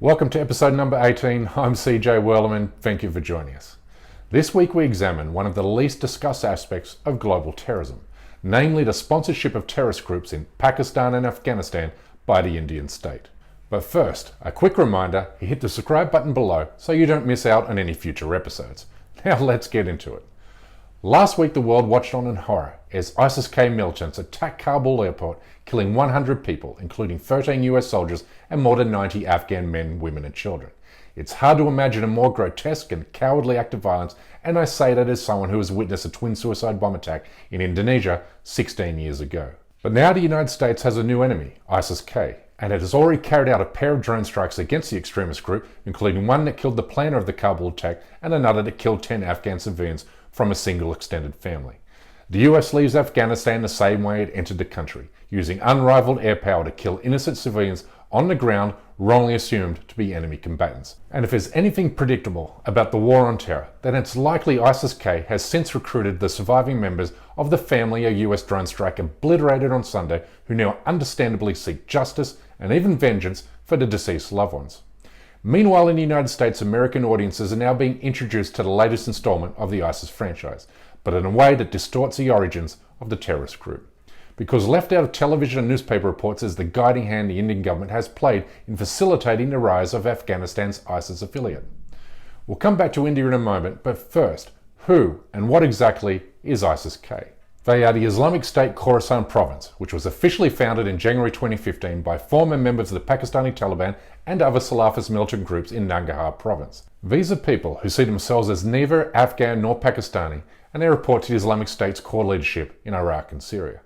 Welcome to episode number 18. I'm CJ Werleman. Thank you for joining us. This week we examine one of the least discussed aspects of global terrorism, namely the sponsorship of terrorist groups in Pakistan and Afghanistan by the Indian state. But first, a quick reminder, hit the subscribe button below so you don't miss out on any future episodes. Now let's get into it. Last week the world watched on in horror as ISIS-K militants attacked Kabul airport, killing 100 people, including 13 US soldiers and more than 90 Afghan men, women and children. It's hard to imagine a more grotesque and cowardly act of violence, and I say that as someone who has witnessed a twin suicide bomb attack in Indonesia 16 years ago. But now the United States has a new enemy, ISIS-K, and it has already carried out a pair of drone strikes against the extremist group, including one that killed the planner of the Kabul attack and another that killed 10 Afghan civilians from a single extended family. The US leaves Afghanistan the same way it entered the country, using unrivaled air power to kill innocent civilians on the ground wrongly assumed to be enemy combatants. And if there's anything predictable about the war on terror, then it's likely ISIS-K has since recruited the surviving members of the family a US drone strike obliterated on Sunday, who now understandably seek justice and even vengeance for the deceased loved ones. Meanwhile, in the United States, American audiences are now being introduced to the latest installment of the ISIS franchise, but in a way that distorts the origins of the terrorist group. Because left out of television and newspaper reports is the guiding hand the Indian government has played in facilitating the rise of Afghanistan's ISIS affiliate. We'll come back to India in a moment, but first, who and what exactly is ISIS-K? They are the Islamic State Khorasan province, which was officially founded in January 2015 by former members of the Pakistani Taliban and other Salafist militant groups in Nangarhar province. These are people who see themselves as neither Afghan nor Pakistani, and they report to the Islamic State's core leadership in Iraq and Syria.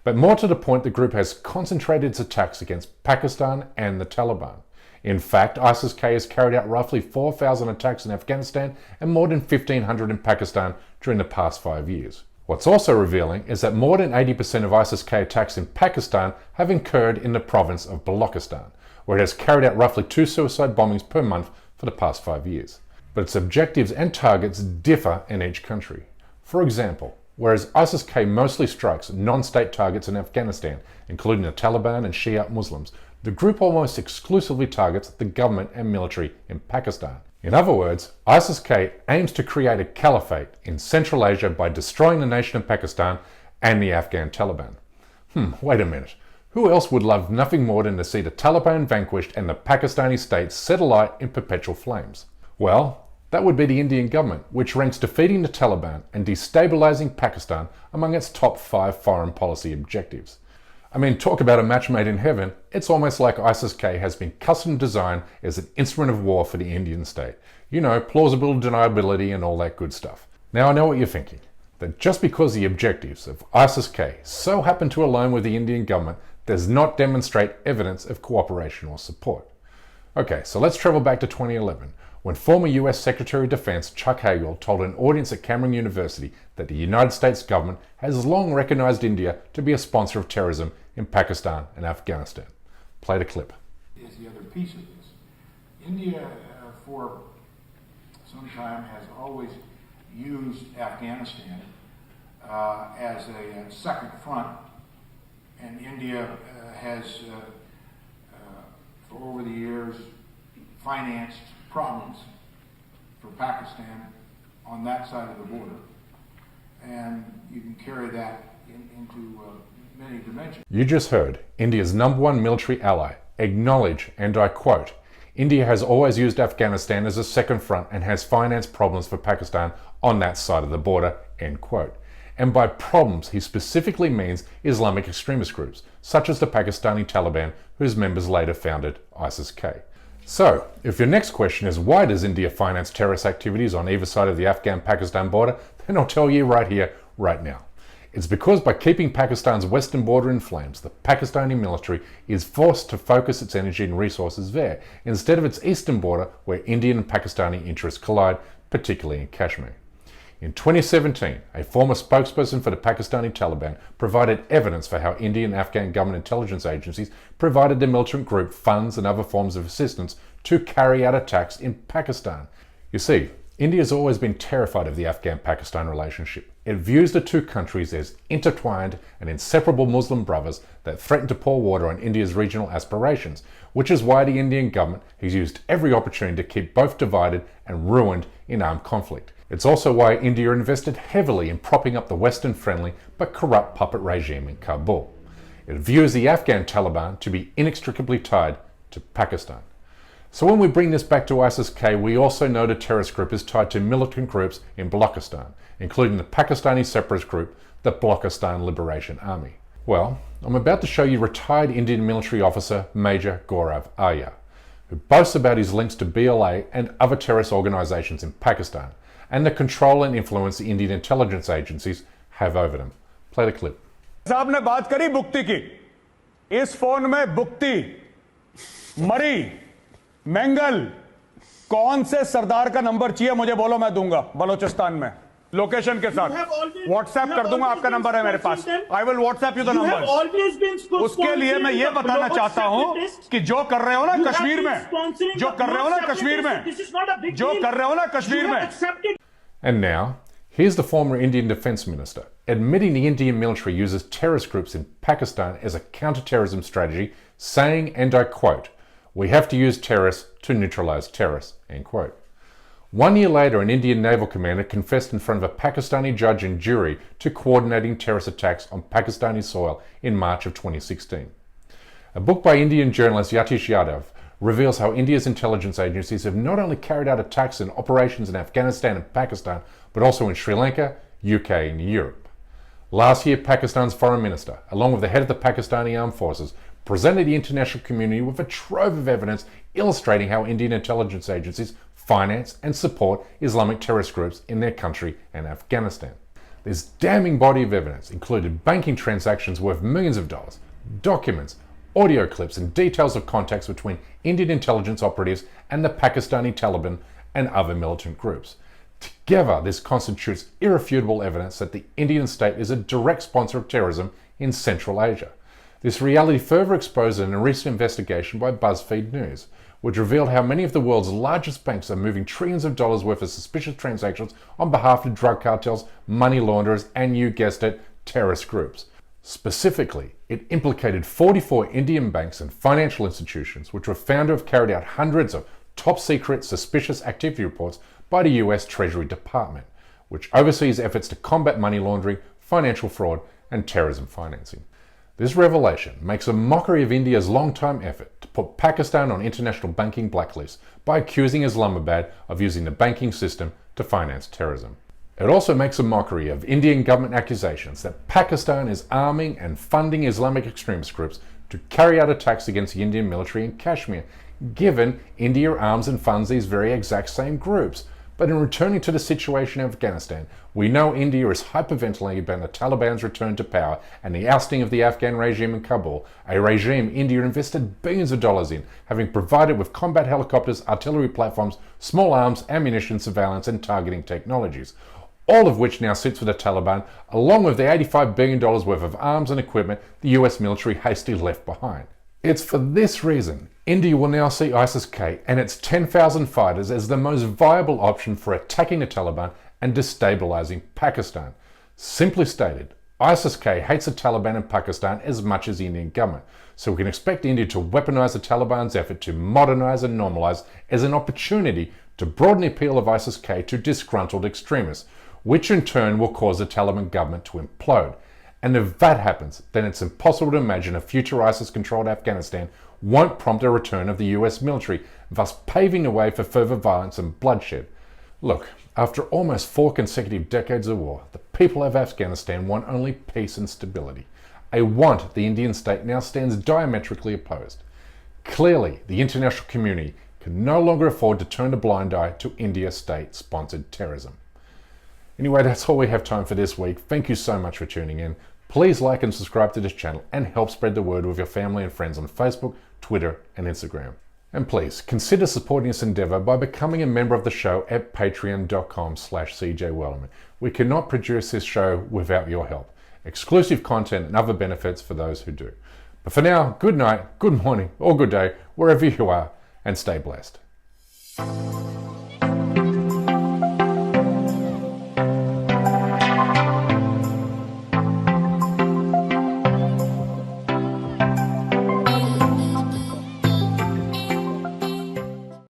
But more to the point, the group has concentrated its attacks against Pakistan and the Taliban. In fact, ISIS-K has carried out roughly 4,000 attacks in Afghanistan and more than 1,500 in Pakistan during the past 5 years. What's also revealing is that more than 80% of ISIS-K attacks in Pakistan have occurred in the province of Balochistan, where it has carried out roughly 2 suicide bombings per month for the past 5 years. But its objectives and targets differ in each country. For example, whereas ISIS-K mostly strikes non-state targets in Afghanistan, including the Taliban and Shia Muslims, the group almost exclusively targets the government and military in Pakistan. In other words, ISIS-K aims to create a caliphate in Central Asia by destroying the nation of Pakistan and the Afghan Taliban. Wait a minute. Who else would love nothing more than to see the Taliban vanquished and the Pakistani state set alight in perpetual flames? Well, that would be the Indian government, which ranks defeating the Taliban and destabilizing Pakistan among its top 5 foreign policy objectives. I mean, talk about a match made in heaven. It's almost like ISIS-K has been custom designed as an instrument of war for the Indian state. You know, plausible deniability and all that good stuff. Now I know what you're thinking, that just because the objectives of ISIS-K so happen to align with the Indian government does not demonstrate evidence of cooperation or support. Okay, so let's travel back to 2011, when former US Secretary of Defense Chuck Hagel told an audience at Cameron University that the United States government has long recognized India to be a sponsor of terrorism in Pakistan and Afghanistan. Play the clip. Is the other piece of this. India, for some time, has always used Afghanistan as a second front, and India has, for over the years, financed problems for Pakistan on that side of the border, and you can carry that into many dimensions. You just heard India's #1 military ally acknowledge, and I quote, "India has always used Afghanistan as a second front and has financed problems for Pakistan on that side of the border," end quote. And by problems, he specifically means Islamic extremist groups, such as the Pakistani Taliban, whose members later founded ISIS-K. So, if your next question is why does India finance terrorist activities on either side of the Afghan-Pakistan border, then I'll tell you right here, right now. It's because by keeping Pakistan's western border in flames, the Pakistani military is forced to focus its energy and resources there, instead of its eastern border where Indian and Pakistani interests collide, particularly in Kashmir. In 2017, a former spokesperson for the Pakistani Taliban provided evidence for how Indian and Afghan government intelligence agencies provided the militant group funds and other forms of assistance to carry out attacks in Pakistan. You see, India has always been terrified of the Afghan-Pakistan relationship, It views the two countries as intertwined and inseparable Muslim brothers that threaten to pour water on India's regional aspirations, which is why the Indian government has used every opportunity to keep both divided and ruined in armed conflict. It's also why India invested heavily in propping up the Western-friendly but corrupt puppet regime in Kabul. It views the Afghan Taliban to be inextricably tied to Pakistan. So when we bring this back to ISIS-K, we also know the terrorist group is tied to militant groups in Balochistan, including the Pakistani separatist group, the Balochistan Liberation Army. Well, I'm about to show you retired Indian military officer Major Gaurav Arya, who boasts about his links to BLA and other terrorist organizations in Pakistan, and the control and influence the Indian intelligence agencies have over them. Play the clip. साहब ने बात करी बुक्ति की। इस phone में बुक्ति, मरी, mangle, कौन से सरदार का नंबर चाहिए मुझे बोलो, मैं दूंगा बलोचिस्तान में लोकेशन के साथ। व्हाट्सएप कर दूंगा, आपका नंबर है मेरे पास। I will WhatsApp you the number. उसके लिए मैं ये बताना चाहता हूं कि जो कर रहे हो ना कश्मीर में, जो कर रहे हो ना कश्मीर में, जो कर रहे हो ना कश्मीर में। And now, here's the former Indian Defence Minister admitting the Indian military uses terrorist groups in Pakistan as a counter-terrorism strategy, saying, and I quote, "We have to use terrorists to neutralise terrorists," end quote. 1 year later, an Indian naval commander confessed in front of a Pakistani judge and jury to coordinating terrorist attacks on Pakistani soil in March of 2016. A book by Indian journalist Yatish Yadav reveals how India's intelligence agencies have not only carried out attacks and operations in Afghanistan and Pakistan, but also in Sri Lanka, UK and Europe. Last year, Pakistan's foreign minister, along with the head of the Pakistani armed forces, presented the international community with a trove of evidence illustrating how Indian intelligence agencies finance and support Islamic terrorist groups in their country and Afghanistan. This damning body of evidence included banking transactions worth millions of dollars, documents, audio clips and details of contacts between Indian intelligence operatives and the Pakistani Taliban and other militant groups. Together, this constitutes irrefutable evidence that the Indian state is a direct sponsor of terrorism in Central Asia. This reality further exposed in a recent investigation by BuzzFeed News, which revealed how many of the world's largest banks are moving trillions of dollars worth of suspicious transactions on behalf of drug cartels, money launderers, and you guessed it, terrorist groups. Specifically, it implicated 44 Indian banks and financial institutions, which were found to have carried out hundreds of top-secret suspicious activity reports by the US Treasury Department, which oversees efforts to combat money laundering, financial fraud, and terrorism financing. This revelation makes a mockery of India's long-time effort to put Pakistan on international banking blacklists by accusing Islamabad of using the banking system to finance terrorism. It also makes a mockery of Indian government accusations that Pakistan is arming and funding Islamic extremist groups to carry out attacks against the Indian military in Kashmir, given India arms and funds these very exact same groups. But in returning to the situation in Afghanistan, we know India is hyperventilating about the Taliban's return to power and the ousting of the Afghan regime in Kabul, a regime India invested billions of dollars in, having provided with combat helicopters, artillery platforms, small arms, ammunition, surveillance and targeting technologies, all of which now sits with the Taliban, along with the $85 billion worth of arms and equipment the US military hastily left behind. It's for this reason India will now see ISIS-K and its 10,000 fighters as the most viable option for attacking the Taliban and destabilizing Pakistan. Simply stated, ISIS-K hates the Taliban and Pakistan as much as the Indian government, so we can expect India to weaponize the Taliban's effort to modernize and normalize as an opportunity to broaden the appeal of ISIS-K to disgruntled extremists, which in turn will cause the Taliban government to implode. And if that happens, then it's impossible to imagine a future ISIS-controlled Afghanistan won't prompt a return of the US military, thus paving the way for further violence and bloodshed. Look, after almost 4 consecutive decades of war, the people of Afghanistan want only peace and stability. A want the Indian state now stands diametrically opposed. Clearly, the international community can no longer afford to turn a blind eye to India state-sponsored terrorism. Anyway, that's all we have time for this week. Thank you so much for tuning in. Please like and subscribe to this channel and help spread the word with your family and friends on Facebook, Twitter, and Instagram. And please consider supporting this endeavor by becoming a member of the show at patreon.com/CJWellerman. We cannot produce this show without your help. Exclusive content and other benefits for those who do. But for now, good night, good morning, or good day, wherever you are, and stay blessed.